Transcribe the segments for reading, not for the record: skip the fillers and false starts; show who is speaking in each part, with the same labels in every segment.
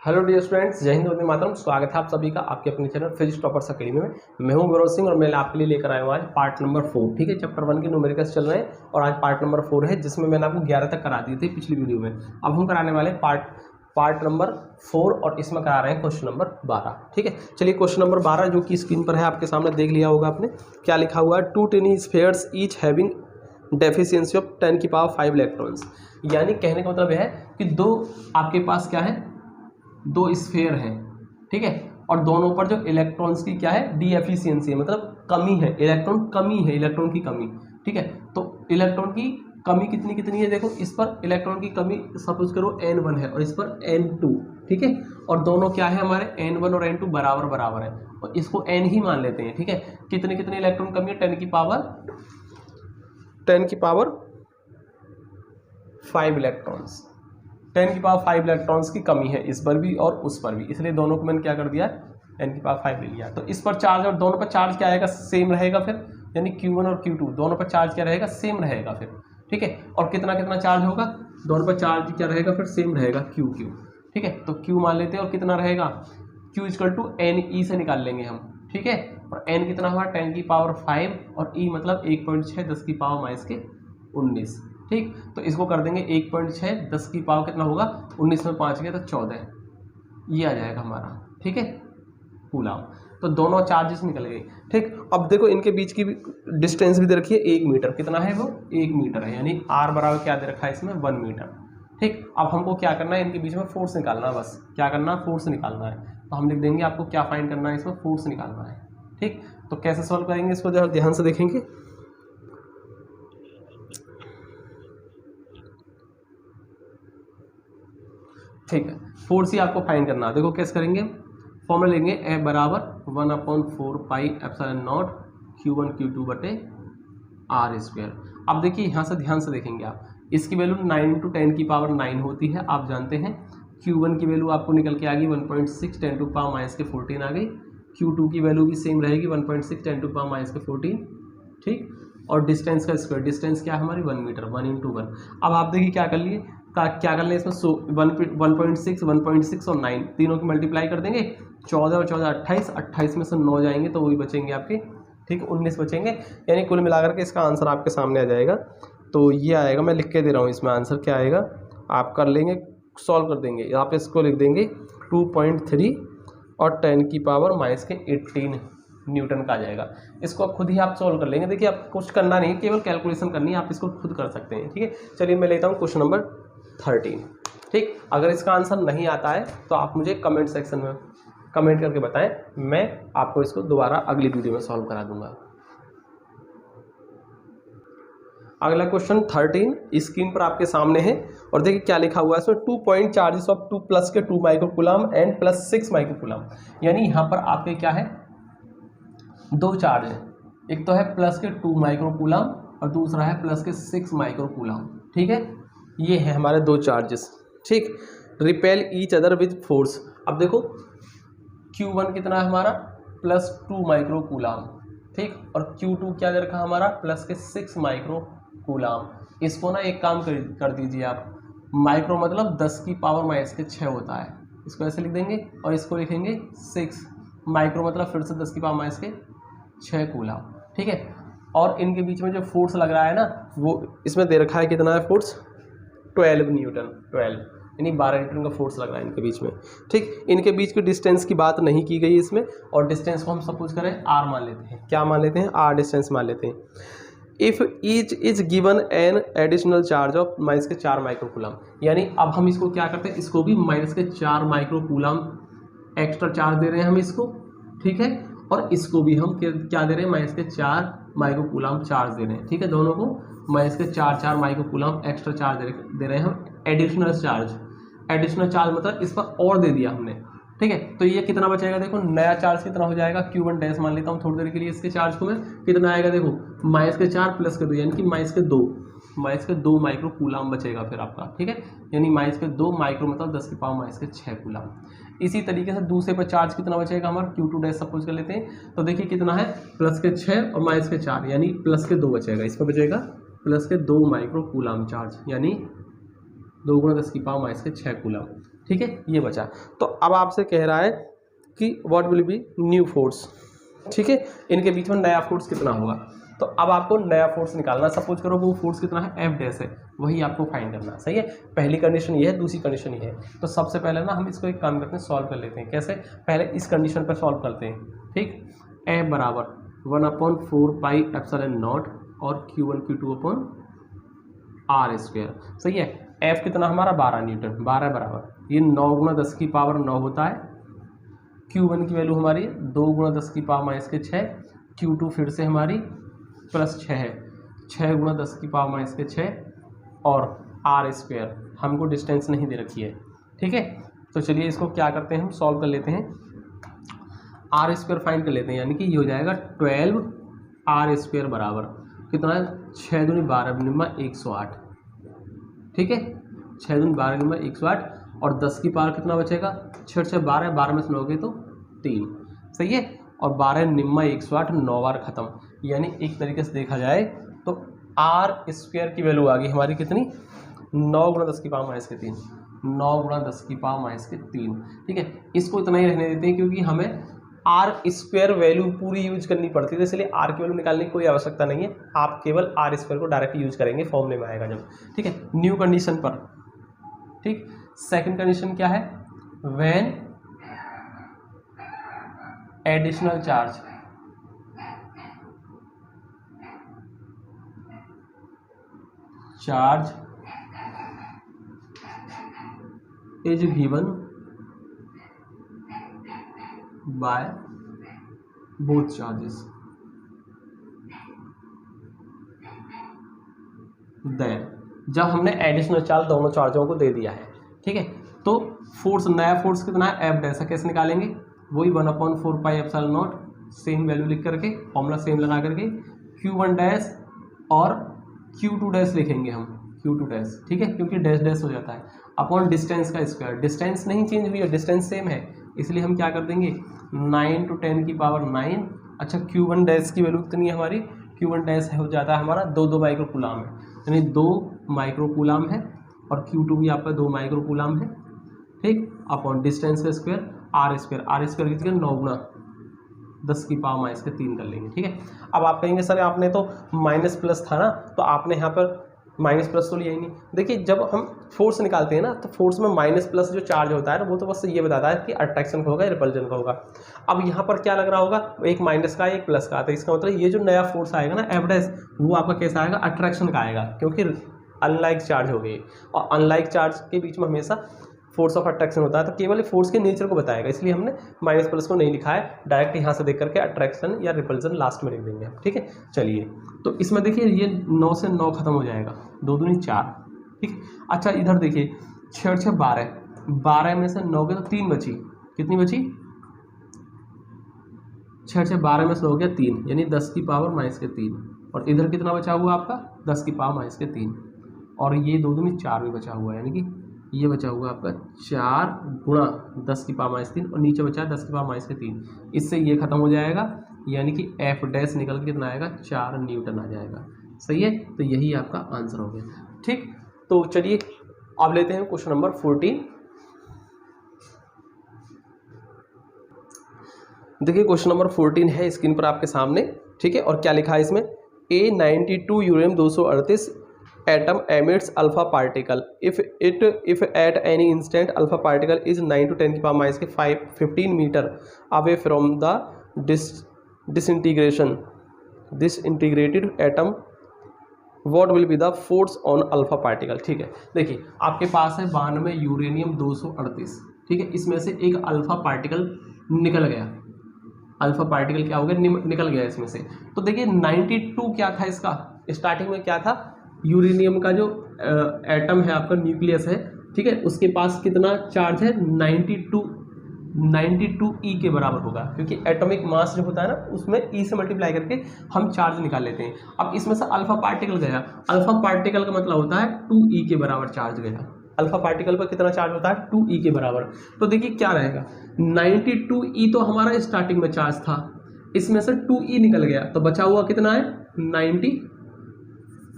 Speaker 1: Hello dear students, जय हिंद वंदे मातरम। स्वागत है आप सभी का आपके अपने चैनल फिजिक्स टॉपर्स अकेडमी में। मैं हूं गौरव सिंह और मैं आपके लिए लेकर आया हूं आज पार्ट नंबर 4। ठीक है, चैप्टर 1 के न्यूमेरिकल्स चल रहे हैं और आज पार्ट नंबर 4 है, जिसमें मैंने आपको 11 तक करा दिए थे पिछली वीडियो में। अब हम कराने वाले पार्ट नंबर 4 और इसमें करा रहे हैं क्वेश्चन नंबर 12। ठीक है, चलिए क्वेश्चन नंबर 12 जो कि स्क्रीन पर है आपके सामने, देख लिया होगा आपने। क्या लिखा हुआ है? 2 tiny spheres each having deficiency of 10 की पावर 5 इलेक्ट्रॉन्स। यानी कहने का मतलब यह है कि दो आपके पास क्या है, दो स्फीयर हैं, ठीक है, और दोनों पर जो इलेक्ट्रॉन्स की क्या है, डी एफिशिएंसी है, मतलब कमी है, इलेक्ट्रॉन की कमी। ठीक है, तो इलेक्ट्रॉन की कमी कितनी कितनी है? देखो, इस पर इलेक्ट्रॉन की कमी सपोज करो n1 है और इस पर n2। ठीक है, और दोनों क्या है हमारे, n1 और n2 बराबर बराबर है और इसको n ही मान लेते हैं। ठीक है, कितने कितने इलेक्ट्रॉन कमी है? 10 की पावर 5 इलेक्ट्रॉन्स। 10 की पावर 5 इलेक्ट्रॉन्स की कमी है इस पर भी और उस पर भी, इसलिए दोनों को मैंने क्या कर दिया, 10 की पावर 5 ले लिया। तो इस पर चार्ज और दोनों पर चार्ज क्या आएगा, सेम रहेगा फिर, यानी Q1 और Q2 दोनों पर चार्ज क्या रहेगा, सेम रहेगा फिर। ठीक है, और कितना कितना चार्ज होगा, दोनों पर चार्ज क्या रहेगा फिर, सेम रहेगा, Q। ठीक है, तो Q मान लेते हैं और कितना रहेगा, Q = NE से निकाल लेंगे हम। ठीक है, और N कितना हुआ, 10 की पावर 5 और E मतलब 1.6 10 की पावर -19। ठीक, तो इसको कर देंगे 1.6 10 की पावर कितना होगा, 19 में 5 गया तो 14, ये आ जाएगा हमारा। ठीक है, कूलम। तो दोनों चार्जेस निकल गए। ठीक, अब देखो इनके बीच की डिस्टेंस भी दे रखी है 1 मीटर। कितना है वो, 1 मीटर है, यानी R बराबर क्या दे रखा है इसमें, 1 मीटर। ठीक, अब हमको क्या करना है, इनके बीच में फोर्स निकालना है, बस क्या करना है, फोर्स निकालना है। तो हम लिख देंगे आपको क्या फाइंड करना है, इसमें फोर्स निकालना है। ठीक, तो कैसे सॉल्व करेंगे इसको, जरा ध्यान से देखेंगे। ठीक है, फोर्स ही आपको फाइंड करना है। देखो कैसे करेंगे, फॉर्मूला लेंगे F बराबर 1/4 pi epsilon not Q1 Q2 बटे R²। अब देखिए यहाँ से ध्यान से देखेंगे आप, इसकी वैल्यू 9 × 10 की पावर 9 होती है, आप जानते हैं। Q1 की वैल्यू आपको निकल के आ गई 1.6 10 टू पावर -14 आ गई। Q2 की वैल्यू भी सेम रहेगी 1.6 10 टू पावर -14। ठीक, और डिस्टेंस का स्क्वायर, डिस्टेंस क्या है हमारी, 1 मीटर, 1 × 1। अब आप देखिए क्या कर लिए, क्या कर लें इसमें, 1.6 1.6 और 9 तीनों की मल्टीप्लाई कर देंगे, 14 और 14 28, 28 में से 9 जाएंगे तो वही बचेंगे आपके, ठीक, 19 बचेंगे। यानी कुल मिलाकर के इसका आंसर आपके सामने आ जाएगा। तो ये आएगा, मैं लिख के दे रहा हूँ, इसमें आंसर क्या आएगा, आप कर लेंगे, सॉल्व कर देंगे। यहाँ पे इसको लिख देंगे 2.3 और 10 की पावर -18 न्यूटन का आ जाएगा। इसको आप खुद ही आप सॉल्व कर लेंगे। देखिए, आप कुछ करना नहीं, केवल कैलकुलेशन करनी है, आप इसको खुद कर सकते हैं। ठीक है, चलिए मैं लेता हूँ क्वेश्चन नंबर 13। ठीक, अगर इसका आंसर नहीं आता है तो आप मुझे कमेंट सेक्शन में कमेंट करके बताएं, मैं आपको इसको दोबारा अगली वीडियो में सॉल्व करा दूंगा। अगला क्वेश्चन 13 स्क्रीन पर आपके सामने है और देखिए क्या लिखा हुआ है इसमें, 2 पॉइंट चार्जेस ऑफ 2 प्लस के 2 माइक्रोकूलम एंड प्लस 6 माइक्रोकूलम। यानी यहाँ पर आपके क्या है, दो चार्ज है, एक तो है प्लस के 2 माइक्रोकूलम और दूसरा है प्लस के 6 माइक्रोकूलम। ठीक है, ये है हमारे दो चार्जेस। ठीक, repel each other with force. अब देखो Q1 कितना है हमारा, +2 माइक्रोकूलम। ठीक, और Q2 क्या दे रखा हमारा, प्लस के 6 माइक्रोकूलम। इसको ना एक काम कर दीजिए आप, माइक्रो मतलब 10 की पावर -6 होता है, इसको ऐसे लिख देंगे और इसको लिखेंगे 6 माइक्रो मतलब फिर से 10 की पावर -6 कूलम। ठीक है, और इनके बीच में जो फोर्स लग रहा है ना, वो इसमें दे रखा है कितना है फोर्स, 12 न्यूटन, 12 यानी 12 न्यूटन का फोर्स लग रहा है इनके बीच में। ठीक, इनके बीच की डिस्टेंस की बात नहीं की गई इसमें, और डिस्टेंस को हम सपोज करें R मान लेते हैं। क्या मान लेते हैं, R डिस्टेंस मान लेते हैं। If each is given an additional charge of -4 microcoulomb. यानी अब हम इसको क्या करते हैं, इसको भी -4 माइक्रोकूलम एक्स्ट्रा चार्ज दे रहे हैं हम इसको। ठीक है, और इसको भी हम क्या दे रहे हैं, -4 माइक्रोकूलम चार्ज दे रहे हैं। ठीक है, दोनों को -4 माइक्रोकूलम एक्स्ट्रा चार्ज दे रहे हैं हम, एडिशनल चार्ज। एडिशनल चार्ज मतलब इस पर और दे दिया हमने। ठीक है, तो ये कितना बचेगा, देखो नया चार्ज कितना हो जाएगा, Q1 डैश मान लेता हूँ थोड़ी देर के लिए, इसके चार्ज को मैं कितना आएगा, देखो -4 + 2 यानी कि -2 माइक्रोकूलम बचेगा फिर आपका। ठीक है, यानी -2 माइक्रो मतलब 10 की पावर -6 कूलम। इसी तरीके से दूसरे पर चार्ज कितना बचेगा हमारा, Q2 डैश सपोज कर लेते हैं, तो देखिए कितना है, +6 और -4 यानी +2 बचेगा, इस पर बचेगा +2 माइक्रोकूलम चार्ज, यानी 2 × 10 की पावर -6 कूलम। ठीक है, ये बचा। तो अब आपसे कह रहा है कि what will be new force, ठीक है, इनके बीच में नया फोर्स कितना होगा। तो अब आपको नया फोर्स निकालना, सपोज करो वो फोर्स कितना है, एफ डैश है, वही आपको फाइंड करना। सही है, पहली कंडीशन ये है, दूसरी कंडीशन ये है। तो सबसे पहले ना हम इसको एक काम करते हैं, सॉल्व कर लेते हैं। कैसे, पहले इस कंडीशन पर सॉल्व करते हैं। ठीक, एफ बराबर 1/4πε0 और Q1 Q2/r²। सही है, एफ कितना हमारा 12 न्यूटन, 12 बराबर ये 9 × 10⁻9 होता है। Q1 की वैल्यू हमारी 2 × 10⁻6, Q2 फिर से हमारी +6 है, 6 × 10⁻6 और r², हमको डिस्टेंस नहीं दे रखी है। ठीक है, तो चलिए इसको क्या करते हैं, हम सॉल्व कर लेते हैं, r² फाइंड कर लेते हैं। यानी कि ये हो जाएगा 12r² बराबर कितना है, 6 दूनी 12 निम्मा 108। ठीक है, 6 दूनी 12 निम्मा 108 और 10 की पावर कितना बचेगा, 6 6 12, 12 में से 9 गए तो 3। सही है, और 12 निम्मा 108, 9 बार खत्म। यानी एक तरीके से देखा जाए तो r² की वैल्यू आ गई हमारी कितनी, 9 × 10⁻3, 9 × 10⁻3। ठीक है, इसको इतना ही रहने देते हैं क्योंकि हमें r² वैल्यू पूरी यूज करनी पड़ती है, इसलिए r की वैल्यू निकालने की कोई आवश्यकता नहीं है। आप केवल r² को डायरेक्ट यूज करेंगे, फॉर्मूले में आएगा जब। ठीक है, न्यू कंडीशन पर। ठीक, सेकंड कंडीशन क्या है, when additional charge is given by both charges, then जब हमने एडिशनल चार्ज दोनों चार्जों को दे दिया है। ठीक है, तो फोर्स, नया फोर्स कितना है, एफ डैश, कैसे निकालेंगे, वही 1/4πε0, सेम वैल्यू लिख करके, फॉर्मूला सेम लगा करके Q1 डैश और Q2 डैश लिखेंगे हम, Q2 डैश। ठीक है, क्योंकि डैश डैश हो जाता है, अपॉन डिस्टेंस का स्क्वायर, डिस्टेंस नहीं चेंज हुई है, डिस्टेंस सेम है, इसलिए हम क्या कर देंगे 9 × 10⁹। अच्छा, Q1 डैश की वैल्यू कितनी है हमारी, Q1 डैश हो जाता है हमारा 2 माइक्रो कूलाम है, यानी 2 माइक्रो कूलाम है, और Q2 भी आपका 2 माइक्रो कूलाम है। ठीक, अपॉन डिस्टेंस का स्क्वायर, r² की जगह 9 × 10⁻3 कर लेंगे। ठीक है, अब आप कहेंगे सर आपने तो माइनस प्लस था ना, तो आपने यहाँ पर माइनस प्लस तो लिया ही नहीं। देखिए, जब हम फोर्स निकालते हैं ना, तो फोर्स में माइनस प्लस जो चार्ज होता है ना, वो तो बस ये बताता है कि अट्रैक्शन का होगा या रिपल्जन का होगा। अब यहाँ पर क्या लग रहा होगा, एक माइनस का एक प्लस का, तो इसका मतलब ये जो नया फोर्स आएगा ना एफ डैश, वो आपका कैसा आएगा, अट्रैक्शन का आएगा, क्योंकि अनलाइक चार्ज हो गई, और अनलाइक चार्ज के बीच में हमेशा फोर्स ऑफ अट्रैक्शन होता है, तो केवल फोर्स के नेचर को बताएगा, इसलिए हमने माइनस प्लस को नहीं लिखा है, डायरेक्ट यहाँ से देख करके अट्रैक्शन या रिपल्जन लास्ट में लिख देंगे हम। ठीक है, चलिए, तो इसमें देखिए ये 9 से 9 खत्म हो जाएगा, 2 दूनी 4। ठीक है, अच्छा इधर देखिए 6 6 12, 12 में से 9 गए तो 3 बची, कितनी बची, 6 6 12 में से 9 गया 3, यानी 10⁻3, और इधर कितना बचा हुआ आपका 10⁻3, और ये 2 दूनी 4 भी बचा हुआ है, यानी कि ये बचा हुआ आपका 4 × 10⁻3, और नीचे बचा 10⁻3, इससे ये खत्म हो जाएगा, यानी कि एफ डैश निकल के कितना आएगा, 4 न्यूटन आ जाएगा। सही है, तो यही आपका आंसर हो गया। ठीक, तो चलिए अब लेते हैं क्वेश्चन नंबर 14। देखिए क्वेश्चन नंबर 14 है स्क्रीन पर आपके सामने। ठीक है, और क्या लिखा है इसमें, A92 uranium 238 atom emits alpha particle if at any instant alpha particle is 9 to 10⁻15 meter away from the disintegrated atom, what will be the force on alpha particle। ठीक है, देखिए आपके पास है 92 यूरेनियम 238। ठीक है, इसमें से एक अल्फा पार्टिकल निकल गया, अल्फा पार्टिकल क्या हो गया, निकल गया इसमें से। तो देखिए 92 क्या था इसका, स्टार्टिंग में क्या था, यूरेनियम का जो एटम है आपका, न्यूक्लियस है, ठीक है, उसके पास कितना चार्ज है, 92 ई के बराबर होगा, क्योंकि एटॉमिक मास जो होता है ना, उसमें ई से मल्टीप्लाई करके हम चार्ज निकाल लेते हैं। अब इसमें से अल्फा पार्टिकल गया, अल्फा पार्टिकल का मतलब होता है 2 ई के बराबर चार्ज गया, अल्फा पार्टिकल पर कितना चार्ज होता है, 2 ई के बराबर। तो देखिए क्या रहेगा, 92 ई तो हमारा स्टार्टिंग में चार्ज था, इसमें से 2 ई निकल गया, तो बचा हुआ कितना है 90।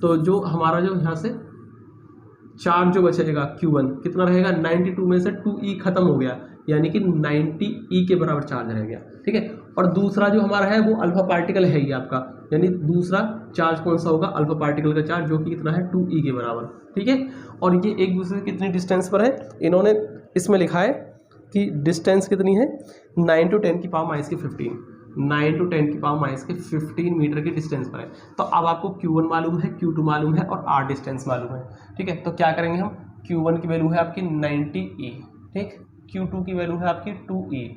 Speaker 1: तो जो हमारा जो यहाँ से चार्ज जो बचेगा Q1 कितना रहेगा, 92 में से 2e खत्म हो गया, यानी कि 90e के बराबर चार्ज रह गया, ठीक है। और दूसरा जो हमारा है वो अल्फा पार्टिकल है ही आपका, यानी दूसरा चार्ज कौन सा होगा, अल्फा पार्टिकल का चार्ज, जो कि कितना है 2e के बराबर, ठीक है। और ये एक दूसरे से कितनी डिस्टेंस पर है, इन्होंने इसमें लिखा है कि डिस्टेंस कितनी है, 9 to 10 की पावर माइनस की 15, 9 to 10 की पावर माइनस के 15 मीटर की डिस्टेंस पर है। तो अब आपको Q1 मालूम है, Q2 मालूम है और R डिस्टेंस मालूम है, ठीक है। तो क्या करेंगे हम, Q1 की वैल्यू है आपकी 90e, ठीक, Q2 की वैल्यू है आपकी 2e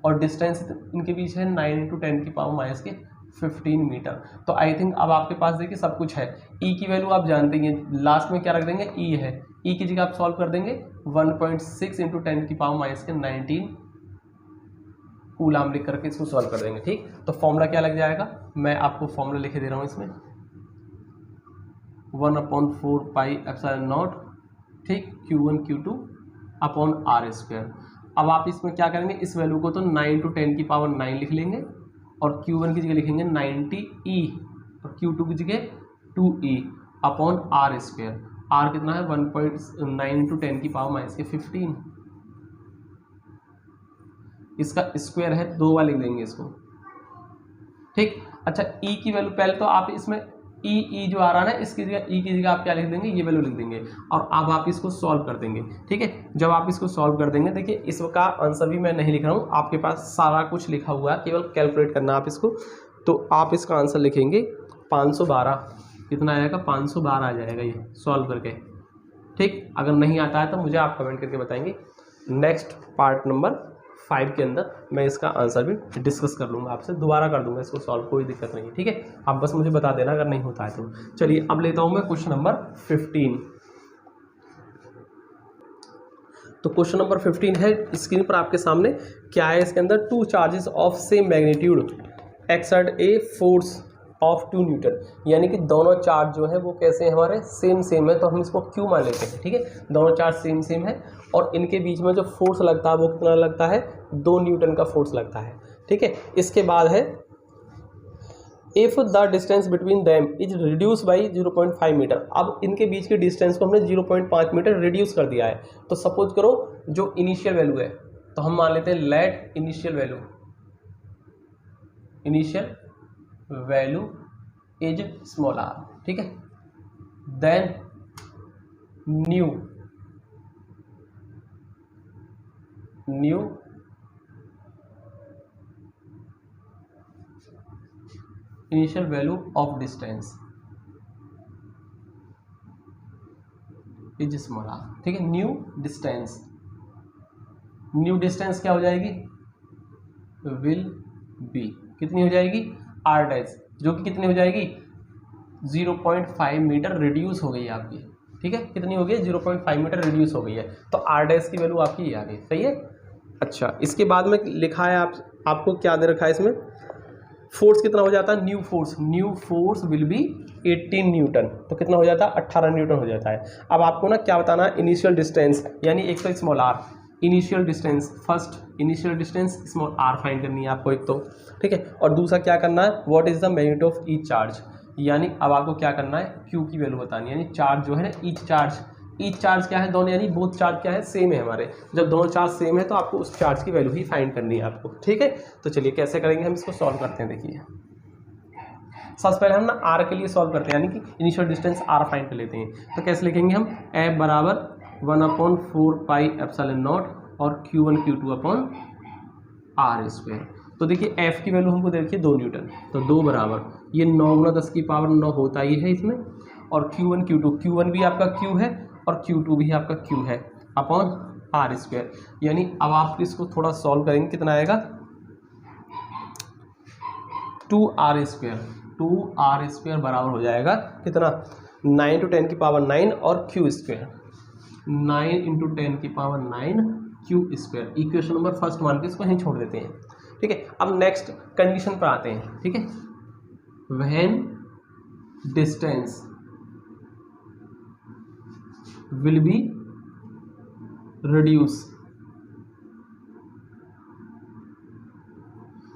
Speaker 1: और डिस्टेंस इनके बीच है 9 to 10 की पावर माइनस के 15 मीटर। तो आई थिंक अब आपके पास देखिए सब कुछ है। ई की वैल्यू आप जानते हैं, लास्ट में क्या रख देंगे, ई है, ई की जगह आप सॉल्व कर देंगे 1.6 इंटू 10 की पावर माइनस के 19 कूलाम लिख करके इसको सॉल्व कर देंगे, ठीक। तो फॉर्मूला क्या लग जाएगा, मैं आपको फॉर्मूला लिखे दे रहा हूँ इसमें, 1/4 पाई एप्सिलॉन नॉट, ठीक, Q1 Q2 upon R square. अब आप इसमें क्या करेंगे, इस वैल्यू को तो 9 to 10 की पावर 9 लिख लेंगे और Q1 की जगह लिखेंगे 90e और Q2 की जगह 2e upon R square. R कितना है 1.9 to 10 की पावर माइनस के 15, इसका स्क्वायर है 2 बार लिख देंगे इसको, ठीक। अच्छा ई की वैल्यू पहले तो आप इसमें ई जो आ रहा है ना, इसकी जगह ई की जगह आप क्या लिख देंगे, ये वैल्यू लिख देंगे और अब आप इसको सॉल्व कर देंगे, ठीक है। जब आप इसको सॉल्व कर देंगे, देखिए इसका आंसर भी मैं नहीं लिख रहा हूँ, आपके पास सारा कुछ लिखा हुआ है, केवल कैलकुलेट करना आप इसको। तो आप इसका आंसर लिखेंगे 512, कितना आएगा 512 आ जाएगा ये सॉल्व करके, ठीक। अगर नहीं आता है तो मुझे आप कमेंट करके बताएंगे, नेक्स्ट पार्ट नंबर 5 के अंदर मैं इसका आंसर भी डिस्कस कर लूँगा आपसे, दोबारा कर दूंगा इसको सॉल्व, कोई दिक्कत नहीं है, ठीक है। आप बस मुझे बता देना अगर नहीं होता है तो। चलिए अब लेता हूँ मैं क्वेश्चन नंबर 15। तो क्वेश्चन नंबर 15 है स्क्रीन पर आपके सामने, क्या है इसके अंदर, 2 charges of same magnitude exert a force of 2 Newton, यानी कि दोनों चार्ज जो है वो कैसे हैं हमारे, सेम है, तो हम इसको Q मान लेते हैं, ठीक है। दोनों चार्ज सेम है और इनके बीच में जो फोर्स लगता है वो कितना लगता है, 2 न्यूटन का फोर्स लगता है, ठीक है। इसके बाद है if the distance between them is reduce by 0.5 metre. अब इनके बीच के डिस्टेंस को हमने 0.5 मीटर रिड्यूस कर दिया है। तो सपोज करो जो इनिशियल वैल्यू है, तो हम मान लेते हैं let initial value is small r, ठीक है। Then new initial value of distance is small r, ठीक है। न्यू डिस्टेंस क्या हो जाएगी, विल बी कितनी हो जाएगी, आर डैश, जो कि कितनी हो जाएगी 0.5 मीटर रिड्यूस हो गई है आपकी, ठीक है। कितनी हो गई, 0.5 मीटर रिड्यूस हो गई है, तो आर डैश की वैल्यू आपकी ये आ गई, सही है। अच्छा इसके बाद में लिखा है आपको क्या दे रखा है इसमें, फोर्स कितना हो जाता है, new force will be 18 Newton, तो कितना हो जाता है 18 न्यूटन हो जाता है। अब आपको ना क्या बताना है, इनिशियल डिस्टेंस, यानी एक तो small r, initial distance, first initial distance small r find करनी है आपको एक तो, ठीक है। और दूसरा क्या करना है, what is the magnitude of each charge, यानी अब आपको क्या करना है, क्यू की वैल्यू बतानी है, यानी चार्ज जो है ना, ईच चार्ज क्या है, दोनों यानी बोथ चार्ज क्या है, सेम है हमारे। जब दोनों चार्ज सेम है तो आपको उस चार्ज की वैल्यू ही फाइंड करनी है आपको, ठीक है। तो चलिए कैसे करेंगे हम इसको सॉल्व करते हैं, देखिए सबसे पहले हम ना आर के लिए सॉल्व करते हैं, यानी कि इनिशियल डिस्टेंस आर फाइंड कर लेते हैं। तो कैसे लिखेंगे हम, एफ बराबर 1/4 पाई एप्सिलॉन नॉट और Q1 Q2 upon are square. तो देखिए एफ की वैल्यू हमको देखिए 2 न्यूटन, तो 2 बराबर ये 9 गुना 10 की पावर 9 होता ही है इसमें, और Q1 Q2, Q1 भी आपका Q है और Q2 भी आपका Q है अपॉन आर स्क्वायर। यानी अब आप इसको थोड़ा सॉल्व करेंगे, कितना आएगा 2r स्क्वायर बराबर हो जाएगा कितना, 9 to 10 की पावर 9 और Q स्क्वायर, 9 × 10 की power 9 Q square. Equation number first मान के इसको यहीं छोड़ देते हैं, ठीक है। अब नेक्स्ट कंडीशन पर आते हैं, ठीक है। When distance will be reduce,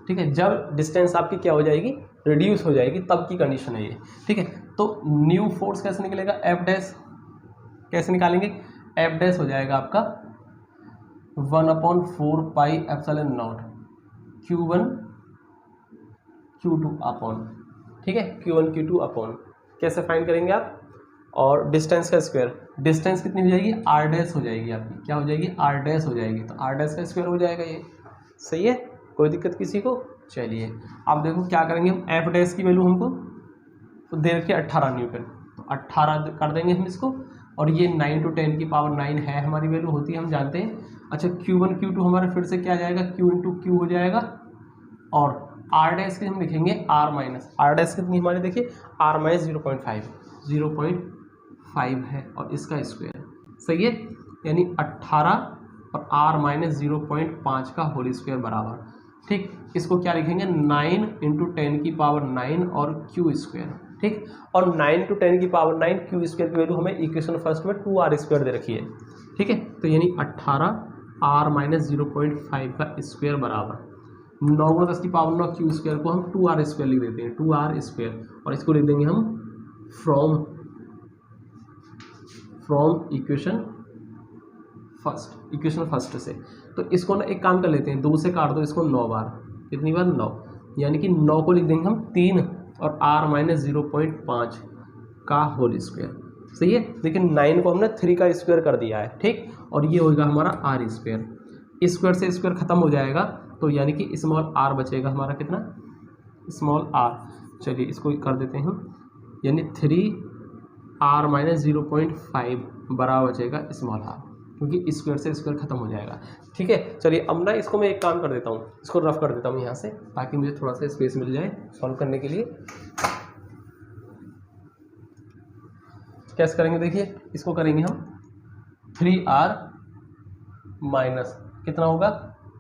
Speaker 1: ठीक है, जब डिस्टेंस आपकी क्या हो जाएगी, रिड्यूस हो जाएगी, तब की कंडीशन है ये, ठीक है। तो न्यू फोर्स कैसे निकलेगा, एफ डैश कैसे निकालेंगे, एफ डैश हो जाएगा आपका 1/4 pi epsilon not Q1 Q2 upon, ठीक है, Q1 Q2 अपॉन, कैसे फाइंड करेंगे आप, और डिस्टेंस का स्क्वायर, डिस्टेंस कितनी हो जाएगी, आर डैश हो जाएगी आपकी, क्या हो जाएगी, आर डैश हो जाएगी, तो आर डैश का स्क्वायर हो जाएगा ये। सही है, कोई दिक्कत किसी को। चलिए अब देखो क्या करेंगे हम, एफ डैश की वैल्यू हमको तो दे रखी 18 न्यूटन, तो 18 कर देंगे हम इसको, और ये 9 × 10 की पावर 9 है हमारी वैल्यू, होती है हम जानते हैं। अच्छा Q1 Q2 हमारा फिर से क्या जाएगा, Q × Q हो जाएगा, और आर डैश की हम लिखेंगे आर माइनस, आर डैश कितनी हमारी देखिए, आर माइनस 0.5 है, और इसका स्क्वायर। सही है, यानी 18 और आर माइनस 0.5 का होल स्क्वायर बराबर, ठीक, इसको क्या लिखेंगे, 9 × 10 की पावर 9 और Q स्क्वायर, ठीक, और 9 × 10 की पावर 9 Q स्क्वायर की वैल्यू हमें इक्वेशन फर्स्ट में 2r स्क्वायर दे रखी है, ठीक है, तो यानी 18 आर माइनस 0.5 का स्क्वायर बराबर 9 × 10 की पावर 9 Q स्क्वायर को हम 2r स्क्वायर लिख देते हैं, 2r स्क्वायर, और इसको लिख देंगे हम फ्रॉम इक्वेशन फर्स्ट से। तो इसको ना एक काम कर लेते हैं, 2 से काट दो इसको 9 बार, कितनी बार, 9, यानी कि 9 को लिख देंगे हम 3 और r माइनस 0.5 का होल स्क्वायर। सही है, लेकिन 9 को हमने 3 का स्क्वायर कर दिया है, ठीक, और ये होगा हमारा r स्क्वायर, स्क्वायर से स्क्वायर खत्म हो जाएगा, तो यानी कि स्मॉल r बचेगा हमारा, कितना, स्मॉल r, चलिए इसको कर देते हैं हम, यानी 3r माइनस 0.5 बराबर बचेगा स्मॉल r, क्योंकि स्क्वायर से स्क्वायर खत्म हो जाएगा। ठीक है, चलिए अब ना इसको मैं एक काम कर देता हूँ, इसको रफ कर देता हूँ यहाँ से, ताकि मुझे थोड़ा सा स्पेस मिल जाए सॉल्व करने के लिए। कैसे करेंगे, देखिए इसको करेंगे हम 3r माइनस कितना होगा,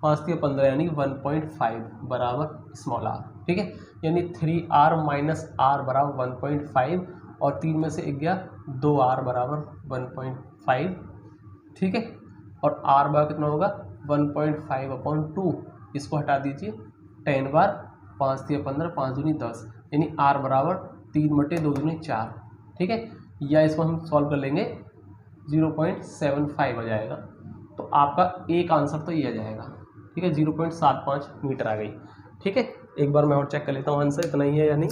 Speaker 1: 5 × 15 यानी 1.5 बराबर स्मॉल r, ठीक है, यानी 3r माइनस r बराबर 1.5, और 3 में से 1 गया, 2r बराबर 1.5, ठीक है, और r बार कितना होगा 1.5/2, इसको हटा दीजिए, 10 बार, 5 × 15, 5 दूनी 10, यानी r बराबर 3/2 4, ठीक है, या इसको हम सॉल्व कर लेंगे 0.75 आ जाएगा, तो आपका एक आंसर तो ये आ जाएगा, ठीक है, 0.75 मीटर आ गई। ठीक है, एक बार मैं और चेक कर लेता हूँ आंसर इतना ही है या नहीं।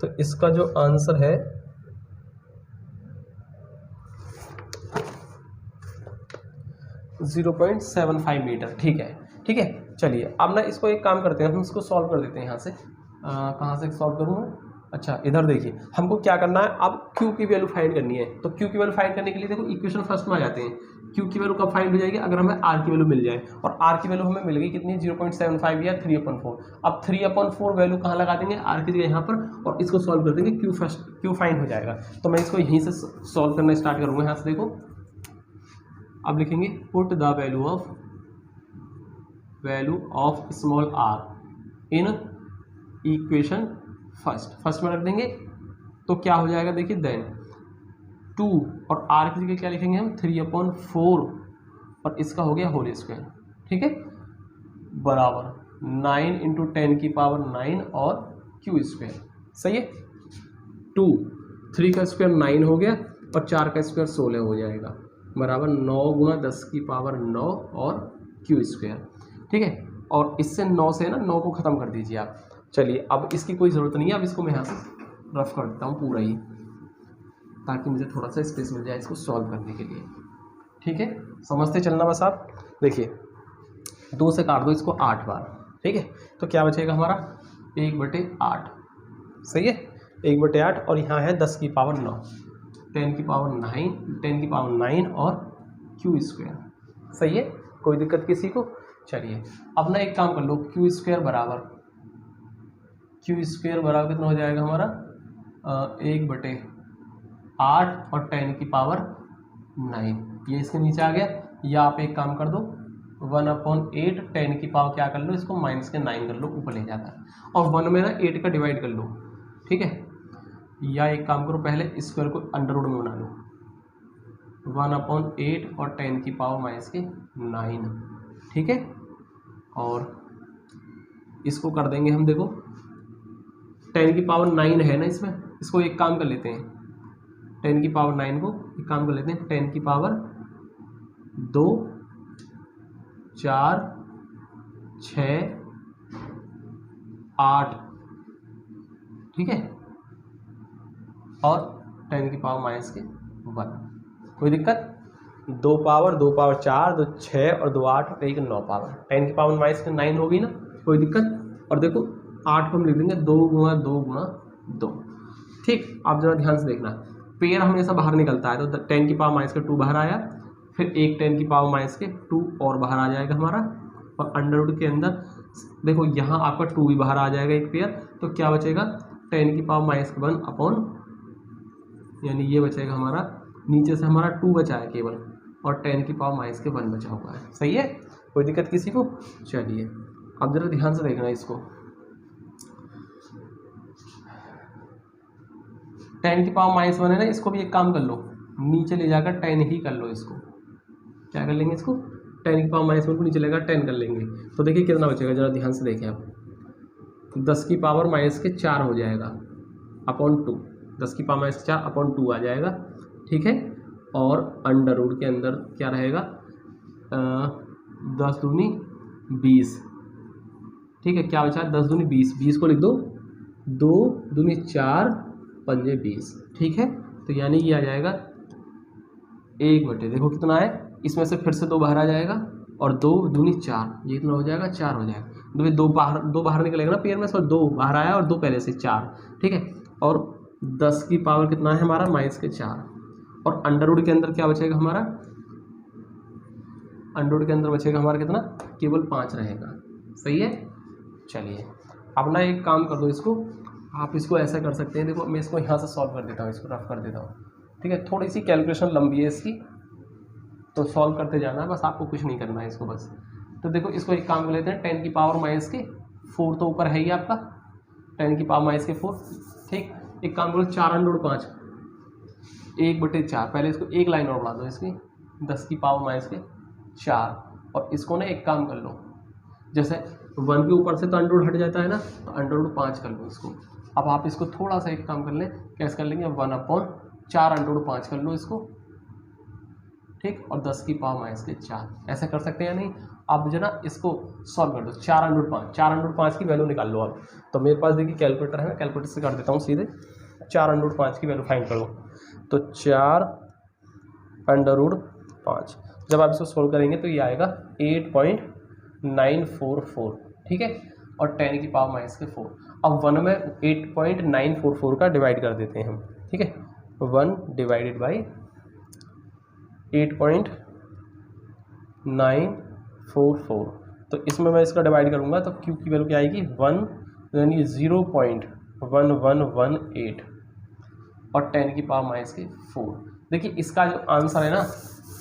Speaker 1: तो इसका जो आंसर है 0.75 मीटर, ठीक है, ठीक है। चलिए अब ना इसको एक काम करते हैं, हम इसको सॉल्व कर देते हैं यहाँ से, कहाँ से सॉल्व करूँ मैं, अच्छा इधर देखिए, हमको क्या करना है, अब Q की वैल्यू फाइंड करनी है, तो Q की वैल्यू फाइंड करने के लिए देखो इक्वेशन फर्स्ट में आ जाते हैं। Q की वैल्यू कब फाइंड हो जाएगी, अगर हमें R की वैल्यू मिल जाए, और R की वैल्यू हमें मिल गई कितनी, 0.75 या 3/4। अब 3/4 वैल्यू कहाँ लगा देंगे, R की जगह यहाँ पर, और इसको सॉल्व कर देंगे, Q फाइंड हो जाएगा। तो मैं इसको यहीं से सॉल्व करना स्टार्ट करूँगा, यहाँ से देखो, अब लिखेंगे put the value of small r in equation first में रख देंगे, तो क्या हो जाएगा, देखिए देन 2 और r की जगह क्या लिखेंगे हम 3/4, और इसका हो गया होल स्क्वायर, ठीक है, बराबर 9 × 10 की पावर 9 और Q स्क्वायर। सही है, 2 3 का स्क्वायर 9 हो गया, और 4 का स्क्वायर 16 हो जाएगा, बराबर 9 × 10 की पावर 9 और Q स्क्वायर, ठीक है, और इससे 9 से ना 9 को ख़त्म कर दीजिए आप। चलिए अब इसकी कोई ज़रूरत नहीं है, अब इसको मैं यहाँ से रफ कर देता हूँ पूरा ही, ताकि मुझे थोड़ा सा स्पेस मिल जाए इसको सॉल्व करने के लिए। ठीक है, समझते चलना बस आप, देखिए 2 से काट दो इसको 8 बार, ठीक है, तो क्या बचेगा हमारा 1/8। सही है, 1/8, और यहाँ है 10 की पावर 9, 10 की पावर 9 और Q स्क्वायर। सही है, कोई दिक्कत किसी को। चलिए अब ना एक काम कर लो, Q स्क्वायर बराबर कितना हो जाएगा हमारा 1/8 और 10 की पावर 9, ये इसके नीचे आ गया, या आप एक काम कर दो 1/8, 10 की पावर क्या कर लो, इसको माइनस के 9 कर लो, ऊपर ले जाता है, और 1 में ना 8 का डिवाइड कर लो, ठीक है, या एक काम करो पहले स्क्वायर को अंडर रूट में बना लो, 1/8 और 10 की पावर माइनस के 9, ठीक है, और इसको कर देंगे हम, देखो 10 की पावर 9 है ना इसमें, इसको एक काम कर लेते हैं, 10 की पावर 9 को एक काम कर लेते हैं, 10 की पावर 2, 4, 6, 8, ठीक है, और 10 की पावर माइनस के 1। कोई दिक्कत? 2 पावर 4, 2 6 और 2 8 और 1 9 पावर, 10 की पावर माइनस के 9 होगी ना, कोई दिक्कत? और देखो 8 को हम लिख देंगे 2 गुणा 2 गुणा 2, ठीक। आप जरा ध्यान से देखना, पेयर हमेशा बाहर निकलता है, तो 10 की पावर माइनस के 2 बाहर आया, फिर एक 10 की पावर माइनस के 2 और बाहर आ जाएगा हमारा, और अंडर रूट के अंदर देखो यहाँ आपका 2 भी बाहर आ जाएगा एक पेयर, तो क्या बचेगा 10 की पावर माइनस के 1 अपॉन, यानी ये बचेगा हमारा, नीचे से हमारा 2 बचा है केवल, और 10 की पावर माइनस के 1 बचा हुआ है। सही है, कोई दिक्कत किसी को? चलिए अब जरा ध्यान से देखना इसको, 10 की पावर माइनस 1 है ना, इसको भी एक काम कर लो, नीचे ले जाकर 10 ही कर लो। इसको क्या कर लेंगे, इसको 10 की पावर माइनस 1 को नीचे लेकर 10 कर लेंगे, तो देखिए कितना बचेगा, जरा ध्यान से देखें आप, 10 की पावर माइनस के 4 हो जाएगा अपॉन 2, 10 की पावर माइनस 4 अपॉन 2 आ जाएगा, ठीक है। और अंडर रूट के अंदर क्या रहेगा, 10 दूनी 20, ठीक है, क्या बचा 10 दूनी 20, 20 को लिख दो, 2 दूनी 4 पंजे 20, ठीक है। तो यानी ये आ जाएगा 1/, देखो कितना है, इसमें से फिर से 2 बाहर आ जाएगा, और 2 दूनी 4, ये इतना हो जाएगा 4 हो जाएगा, 2 बाहर निकलेगा ना पेयर में से, 2 बाहर आया और 2 पहले से 4, ठीक है। और 10 की पावर कितना है हमारा माइनस के 4, और अंडर रूट के अंदर क्या बचेगा हमारा, अंडर रूट के अंदर बचेगा हमारा कितना, केवल 5 रहेगा। सही है, चलिए अब ना एक काम कर दो, इसको आप इसको ऐसा कर सकते हैं, देखो मैं इसको यहाँ से सॉल्व कर देता हूँ, इसको रफ कर देता हूँ, ठीक है। थोड़ी सी कैलकुलेशन लंबी है इसकी, तो सॉल्व करते जाना है बस, आपको कुछ नहीं करना है इसको बस। तो देखो इसको एक काम कर लेते हैं, 10 की पावर माइनस के 4 तो ऊपर है ही आपका, 10 की पावर माइनस के 4, ठीक। एक काम करो 4 अंडर 5 1/4, पहले इसको एक लाइन और बढ़ा दो इसकी, 10 की पावर माइनस के 4, और इसको ना एक काम कर लो, जैसे 1 के ऊपर से तो अंडर रूट हट जाता है ना, तो अंडर रूट 5 कर लो इसको। अब आप इसको थोड़ा सा एक काम कर लें, कैसे कर लेंगे, 1/4 अंडर रूट 5 कर लो इसको, ठीक, और 10 की पावर माइनस के 4, ऐसा कर सकते हैं या नहीं। आप जो ना इसको सॉल्व कर दो, 4 अंडर रूट 5, 4 अंडर रूट 5 की वैल्यू निकाल लो आप। तो मेरे पास देखिए कैलकुलेटर है, मैं कैलकुलेटर से कर देता हूँ सीधे, 4 अंडर रूट 5 की वैल्यू फाइंड करो, तो 4 अंडर रूट 5, जब आप इसको सोल्व करेंगे तो ये आएगा 8.944, ठीक है, और 10 की पावर माइनस के 4। अब 1 में 8.944 का डिवाइड कर देते हैं हम, ठीक है, 1 डिवाइडेड बाई 8.944, तो इसमें मैं इसका डिवाइड करूँगा तो क्यू की वैल्यू क्या आएगी, 1 यानी 0.1118, और 10 की पावर माइनस के 4। देखिए इसका जो आंसर है ना,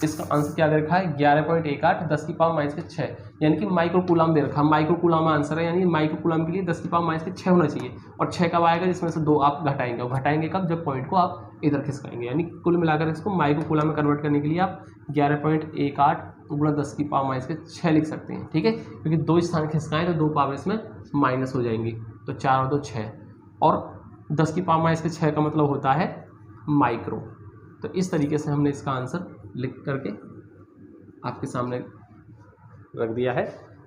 Speaker 1: इसका आंसर क्या दे रखा है, 11.18 10 की पावर माइनस के 6, यानी कि माइक्रो कूलम दे रखा है, माइक्रो कूलम में आंसर है, यानी माइक्रो कूलम के लिए 10 की पावर माइनस के 6 होना चाहिए, और 6 कब आएगा, जिसमें से 2 आप घटाएंगे, और घटाएंगे कब, जब पॉइंट को आप इधर खिसकाएंगे, यानी कुल मिलाकर इसको माइक्रो कूलम में कन्वर्ट करने के लिए आप 11.18 गुणा 10 की पावर माइनस के 6 लिख सकते हैं, ठीक है, क्योंकि 2 स्थान खिसकाएं तो 2 पावर इसमें माइनस हो जाएंगी, तो 4 और 2 6, और 10 की पावर माइनस के 6 का मतलब होता है माइक्रो। तो इस तरीके से हमने इसका आंसर लिख करके आपके सामने रख दिया है,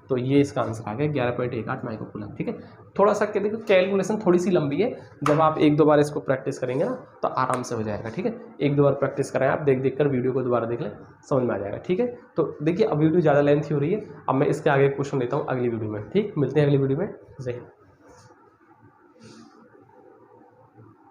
Speaker 1: तो ये इसका आंसर आ गया 11.18 माइक्रो कूलम, ठीक है। थोड़ा सा देखो कैलकुलेशन थोड़ी सी लंबी है, जब आप 1-2 बार इसको प्रैक्टिस करेंगे ना तो आराम से हो जाएगा, ठीक है। 1-2 बार प्रैक्टिस करें आप, देख कर वीडियो को दोबारा देख लें, समझ में आ जाएगा, ठीक है। तो देखिए अब वीडियो ज़्यादा लेंथी हो रही है, अब मैं इसके आगे क्वेश्चन लेता हूँ अगली वीडियो में, ठीक। मिलते हैं अगली वीडियो में, जय हिंद।